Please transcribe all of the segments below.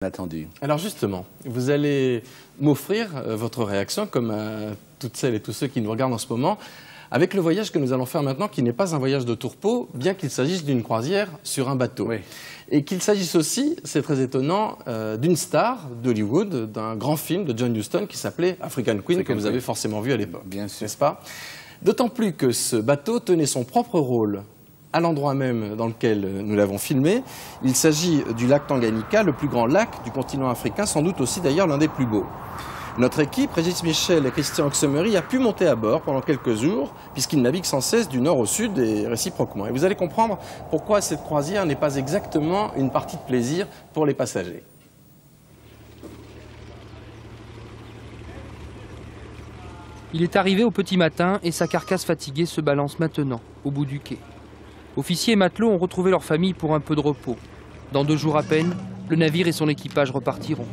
Attendu. Alors justement, vous allez m'offrir votre réaction, comme à toutes celles et tous ceux qui nous regardent en ce moment, avec le voyage que nous allons faire maintenant, qui n'est pas un voyage de tourpeau, bien qu'il s'agisse d'une croisière sur un bateau. Oui. Et qu'il s'agisse aussi, c'est très étonnant, d'une star d'Hollywood, d'un grand film de John Huston qui s'appelait African Queen, que vous avez forcément vu à l'époque, n'est-ce pas? D'autant plus que ce bateau tenait son propre rôle à l'endroit même dans lequel nous l'avons filmé. Il s'agit du lac Tanganyika, le plus grand lac du continent africain, sans doute aussi d'ailleurs l'un des plus beaux. Notre équipe, Régis Michel et Christian Oxemery, a pu monter à bord pendant quelques jours, puisqu'ils naviguent sans cesse du nord au sud et réciproquement. Et vous allez comprendre pourquoi cette croisière n'est pas exactement une partie de plaisir pour les passagers. Il est arrivé au petit matin et sa carcasse fatiguée se balance maintenant, au bout du quai. Officiers et matelots ont retrouvé leur famille pour un peu de repos. Dans 2 jours à peine, le navire et son équipage repartiront.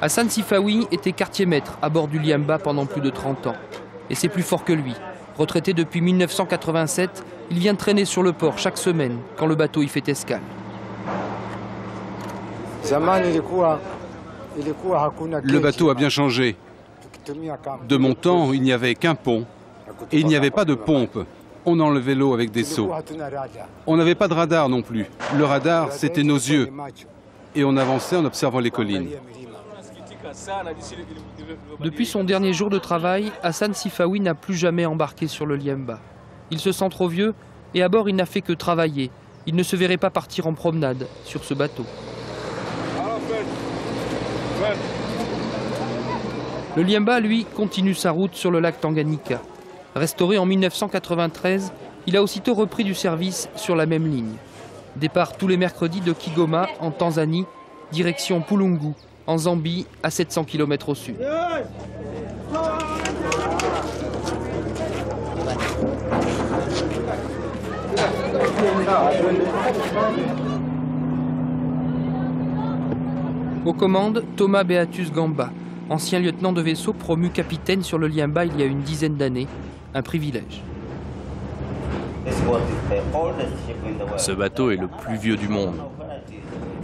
Hassan Sifawi était quartier-maître à bord du Liamba pendant plus de 30 ans. Et c'est plus fort que lui. Retraité depuis 1987, il vient traîner sur le port chaque semaine quand le bateau y fait escale. Le bateau a bien changé. De mon temps, il n'y avait qu'un pont. Et il n'y avait pas de pompe. On enlevait l'eau avec des seaux. On n'avait pas de radar non plus. Le radar, c'était nos yeux. Et on avançait en observant les collines. Depuis son dernier jour de travail, Hassan Sifawi n'a plus jamais embarqué sur le Liamba. Il se sent trop vieux et à bord il n'a fait que travailler. Il ne se verrait pas partir en promenade sur ce bateau. Le Liamba, lui, continue sa route sur le lac Tanganyika. Restauré en 1993, il a aussitôt repris du service sur la même ligne. Départ tous les mercredis de Kigoma, en Tanzanie, direction Pulungu, en Zambie, à 700 km au sud. Aux commandes, Thomas Beatus Gamba, ancien lieutenant de vaisseau promu capitaine sur le Liamba il y a une dizaine d'années. Un privilège. Ce bateau est le plus vieux du monde.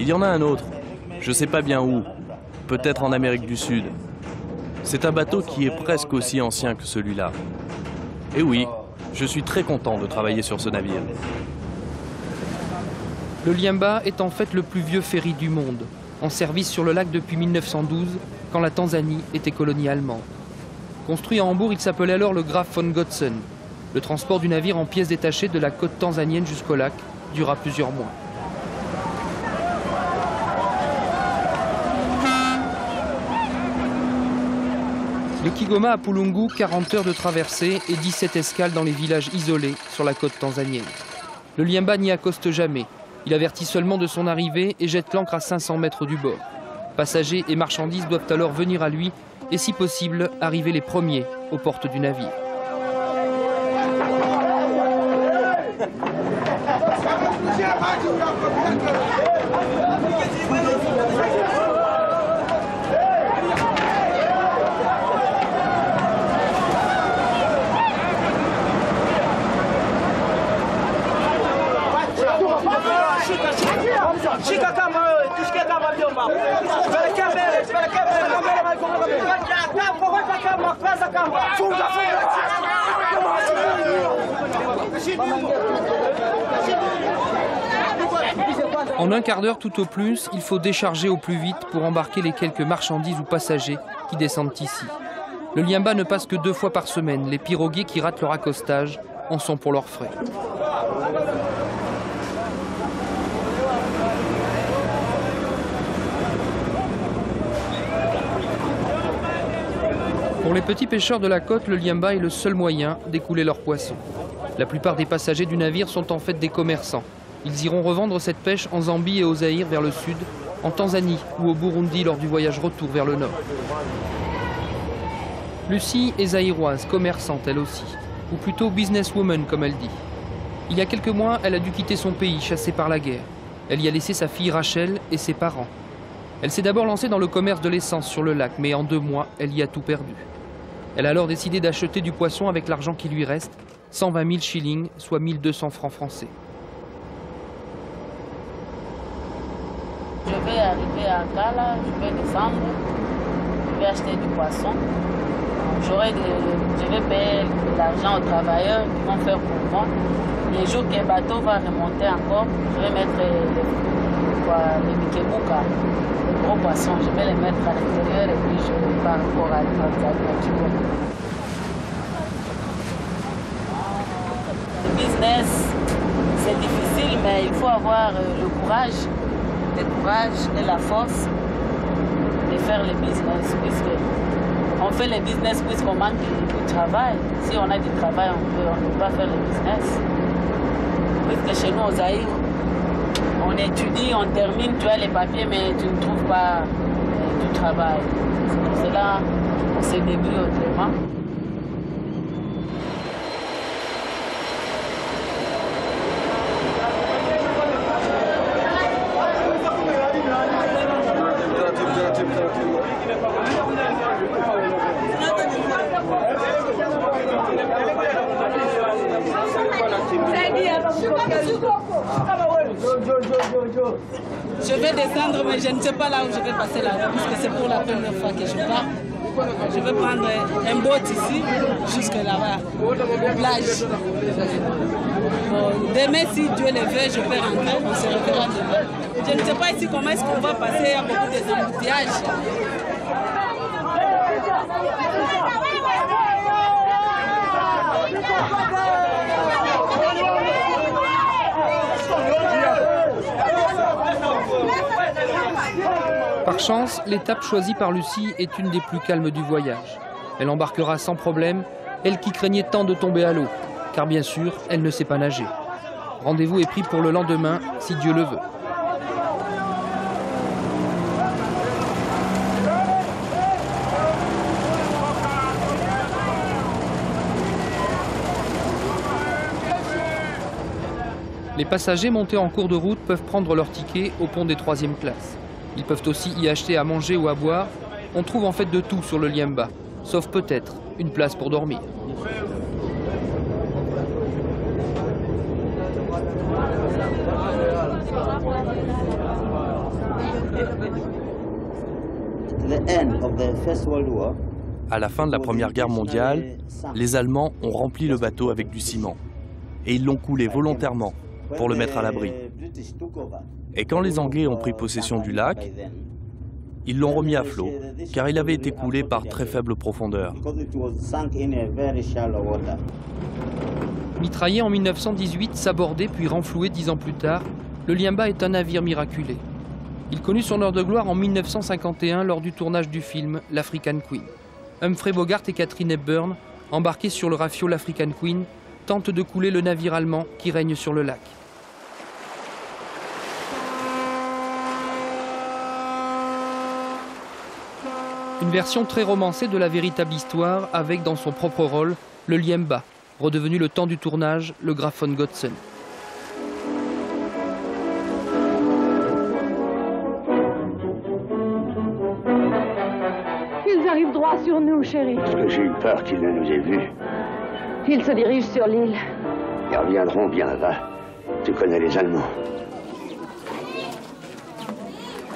Il y en a un autre, je ne sais pas bien où, peut-être en Amérique du Sud. C'est un bateau qui est presque aussi ancien que celui-là. Et oui, je suis très content de travailler sur ce navire. Le Liamba est en fait le plus vieux ferry du monde, en service sur le lac depuis 1912, quand la Tanzanie était colonie allemande. Construit à Hambourg, il s'appelait alors le Graf von Gotzen. Le transport du navire en pièces détachées de la côte tanzanienne jusqu'au lac dura plusieurs mois. De Kigoma à Pulungu, 40 heures de traversée et 17 escales dans les villages isolés sur la côte tanzanienne. Le Liamba n'y accoste jamais. Il avertit seulement de son arrivée et jette l'ancre à 500 mètres du bord. Passagers et marchandises doivent alors venir à lui et, si possible, arriver les premiers aux portes du navire. En un quart d'heure tout au plus, il faut décharger au plus vite pour embarquer les quelques marchandises ou passagers qui descendent ici. Le Liamba ne passe que 2 fois par semaine. Les piroguiers qui ratent leur accostage en sont pour leurs frais. Pour les petits pêcheurs de la côte, le Liamba est le seul moyen d'écouler leurs poissons. La plupart des passagers du navire sont en fait des commerçants. Ils iront revendre cette pêche en Zambie et au Zaïre vers le sud, en Tanzanie ou au Burundi lors du voyage retour vers le nord. Lucie est zaïroise, commerçante elle aussi, ou plutôt businesswoman comme elle dit. Il y a quelques mois, elle a dû quitter son pays, chassée par la guerre. Elle y a laissé sa fille Rachel et ses parents. Elle s'est d'abord lancée dans le commerce de l'essence sur le lac, mais en 2 mois, elle y a tout perdu. Elle a alors décidé d'acheter du poisson avec l'argent qui lui reste, 120 000 shillings, soit 1200 francs français. Je vais arriver à Gala, je vais descendre, je vais acheter du poisson. Je vais payer l'argent aux travailleurs qui vont faire pour moi. Les jours que le bateau va remonter encore, je vais mettre les bikebuka, les gros poissons, je vais les mettre à l'intérieur et puis je pars encore à Cuba. Le business, c'est difficile, mais il faut avoir le courage et la force de faire le business, puisque on fait le business puisqu'on manque de travail. Si on a du travail, on ne peut pas faire le business. Puisque chez nous, au Zaïre, on étudie, on termine, tu as les papiers, mais tu ne trouves pas du travail. C'est pour cela qu'on se débrouille autrement. Je vais descendre, mais je ne sais pas là où je vais passer la route, puisque c'est pour la première fois que je pars. Je vais prendre un boat ici, jusque là-bas, plage. Bon, demain, si Dieu le veut, je vais rentrer, on se reverra demain. Je ne sais pas ici comment est-ce qu'on va passer, il y a beaucoup d'embouteillages. Par chance, l'étape choisie par Lucie est une des plus calmes du voyage. Elle embarquera sans problème, elle qui craignait tant de tomber à l'eau, car bien sûr, elle ne sait pas nager. Rendez-vous est pris pour le lendemain, si Dieu le veut. Les passagers montés en cours de route peuvent prendre leur ticket au pont des 3e classes. Ils peuvent aussi y acheter à manger ou à boire. On trouve en fait de tout sur le Liemba, sauf peut-être une place pour dormir. À la fin de la Première Guerre mondiale, les Allemands ont rempli le bateau avec du ciment. Et ils l'ont coulé volontairement pour le mettre à l'abri. Et quand les Anglais ont pris possession du lac, ils l'ont remis à flot, car il avait été coulé par très faible profondeur. Mitraillé en 1918, sabordé puis renfloué 10 ans plus tard, le Liemba est un navire miraculé. Il connut son heure de gloire en 1951 lors du tournage du film L'African Queen. Humphrey Bogart et Katharine Hepburn, embarqués sur le rafio L'African Queen, tentent de couler le navire allemand qui règne sur le lac. Une version très romancée de la véritable histoire avec dans son propre rôle le Liemba, redevenu le temps du tournage le Graf von Gotzen. Ils arrivent droit sur nous, chérie. Parce que j'ai eu peur qu'ils ne nous aient vus. Ils se dirigent sur l'île. Ils reviendront bien, va. Tu connais les Allemands.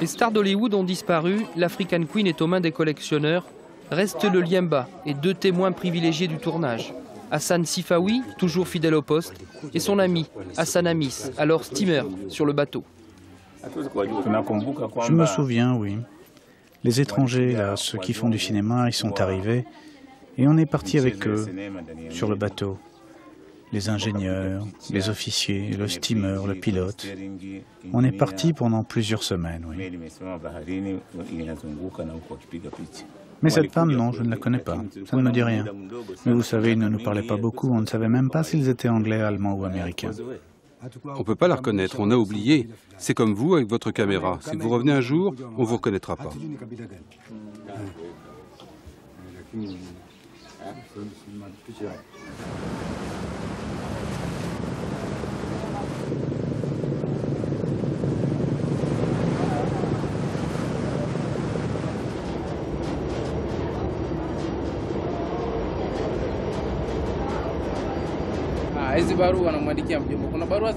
Les stars d'Hollywood ont disparu, l'African Queen est aux mains des collectionneurs. Reste le Liemba et 2 témoins privilégiés du tournage. Hassan Sifawi, toujours fidèle au poste, et son ami, Hassan Amis, alors steamer sur le bateau. Je me souviens, oui. Les étrangers, là, ceux qui font du cinéma, ils sont arrivés et on est parti avec eux sur le bateau. Les ingénieurs, les officiers, le steamer, le pilote. On est parti pendant plusieurs semaines, oui. Mais cette femme, non, je ne la connais pas. Ça ne me dit rien. Mais vous savez, ils ne nous parlaient pas beaucoup. On ne savait même pas s'ils étaient anglais, allemands ou américains. On ne peut pas la reconnaître, on a oublié. C'est comme vous avec votre caméra. Si vous revenez un jour, on ne vous reconnaîtra pas.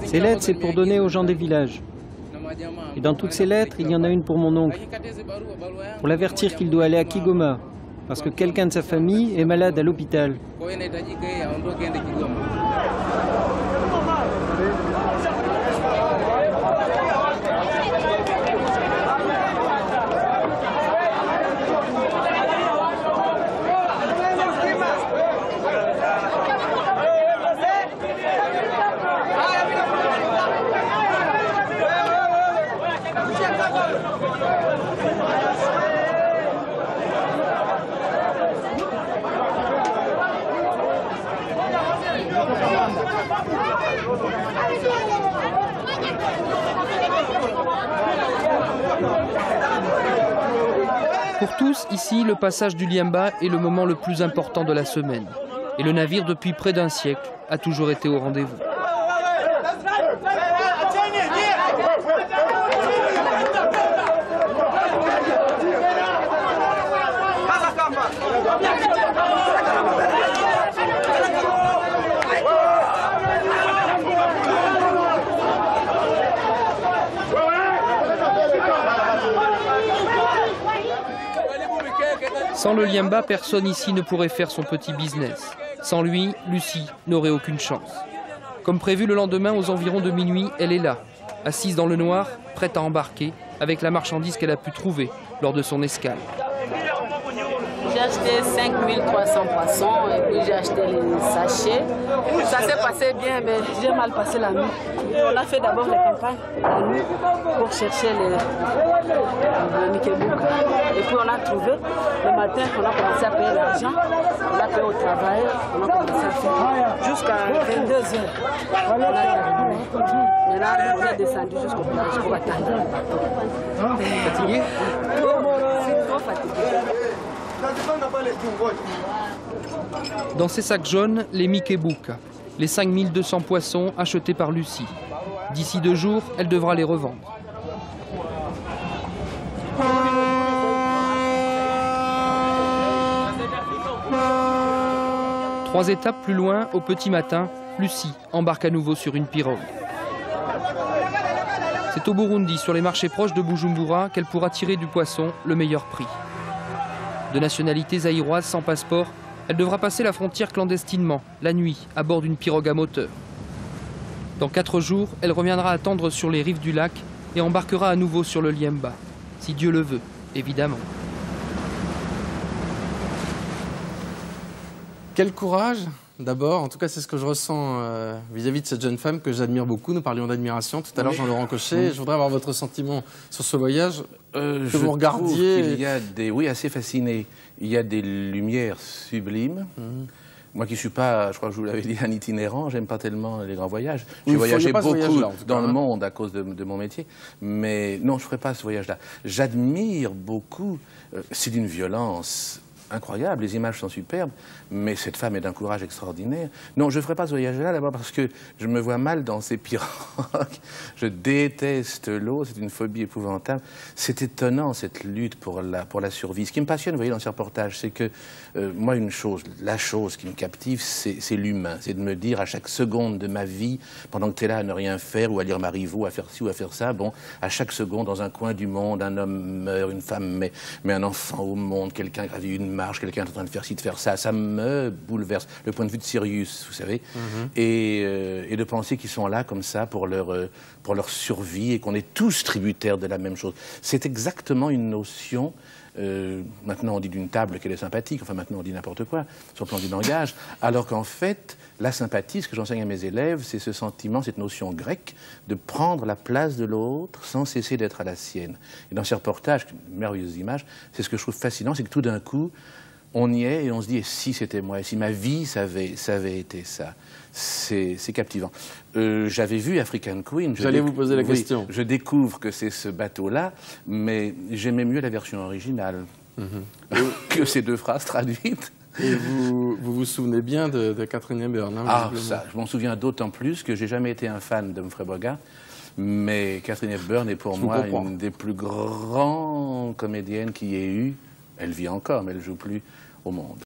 Ces lettres, c'est pour donner aux gens des villages. Et dans toutes ces lettres, il y en a une pour mon oncle, pour l'avertir qu'il doit aller à Kigoma, parce que quelqu'un de sa famille est malade à l'hôpital. Pour tous, ici, le passage du Liemba est le moment le plus important de la semaine. Et le navire, depuis près d'un siècle, a toujours été au rendez-vous. Sans le Liemba, personne ici ne pourrait faire son petit business. Sans lui, Lucie n'aurait aucune chance. Comme prévu le lendemain, aux environs de minuit, elle est là, assise dans le noir, prête à embarquer, avec la marchandise qu'elle a pu trouver lors de son escale. J'ai acheté 5300 poissons et puis j'ai acheté les sachets. Ça s'est passé bien, mais j'ai mal passé la nuit. On a fait d'abord les campagnes la nuit pour chercher le Mikebuka. Et puis on a trouvé. Le matin, on a commencé à payer l'argent. On a payé au travail. On a commencé à faire jusqu'à 22h. On a terminé. Maintenant, on est descendu jusqu'au plage pour attendre. Fatigué? C'est trop fatigué. Dans ces sacs jaunes, les Mikebuka, les 5200 poissons achetés par Lucie. D'ici 2 jours, elle devra les revendre. Trois étapes plus loin, au petit matin, Lucie embarque à nouveau sur une pirogue. C'est au Burundi, sur les marchés proches de Bujumbura, qu'elle pourra tirer du poisson le meilleur prix. De nationalité zaïroise sans passeport, elle devra passer la frontière clandestinement, la nuit, à bord d'une pirogue à moteur. Dans 4 jours, elle reviendra attendre sur les rives du lac et embarquera à nouveau sur le Liemba, si Dieu le veut, évidemment. Quel courage, d'abord. En tout cas, c'est ce que je ressens vis-à-vis de cette jeune femme que j'admire beaucoup. Nous parlions d'admiration tout à l'heure, Jean-Laurent Cochet. Je voudrais avoir votre sentiment sur ce voyage. Que vous regardiez. Il y a des, oui, assez fasciné. Il y a des lumières sublimes. Moi qui ne suis pas, je crois que je vous l'avais dit, un itinérant, j'aime pas tellement les grands voyages. J'ai voyagé beaucoup dans le monde à cause de mon métier, mais non, je ne ferai pas ce voyage-là. J'admire beaucoup, c'est d'une violence incroyable, les images sont superbes, mais cette femme est d'un courage extraordinaire. Non, je ne ferai pas ce voyage-là, d'abord parce que je me vois mal dans ces pirogues. Je déteste l'eau, c'est une phobie épouvantable. C'est étonnant, cette lutte pour la survie. Ce qui me passionne, vous voyez, dans ces reportages, c'est que, moi, la chose qui me captive, c'est l'humain. C'est de me dire, à chaque seconde de ma vie, pendant que tu es là à ne rien faire, ou à lire Marivaux, à faire ci ou à faire ça, bon, à chaque seconde, dans un coin du monde, un homme meurt, une femme met un enfant au monde, quelqu'un gravit une marche, quelqu'un est en train de faire ci, de faire ça, ça me bouleverse. Le point de vue de Sirius, vous savez, et de penser qu'ils sont là comme ça pour leur survie et qu'on est tous tributaires de la même chose. C'est exactement une notion. Maintenant on dit d'une table qu'elle est sympathique, enfin maintenant on dit n'importe quoi sur le plan du langage, alors qu'en fait la sympathie, ce que j'enseigne à mes élèves, c'est ce sentiment, cette notion grecque de prendre la place de l'autre sans cesser d'être à la sienne. Et dans ces reportages, une merveilleuse image, c'est ce que je trouve fascinant, c'est que tout d'un coup on y est et on se dit, et si c'était moi, et si ma vie ça avait été ça. C'est captivant. J'avais vu African Queen. J'allais vous poser la question. Je découvre que c'est ce bateau-là, mais j'aimais mieux la version originale que ces 2 phrases traduites. Et vous souvenez bien de Catherine Hepburn, hein, ah, ça, je m'en souviens d'autant plus que j'ai jamais été un fan d'Humphrey Bogart, mais Catherine Hepburn est pour moi une des plus grandes comédiennes qu'il y ait eu. Elle vit encore, mais elle ne joue plus au monde.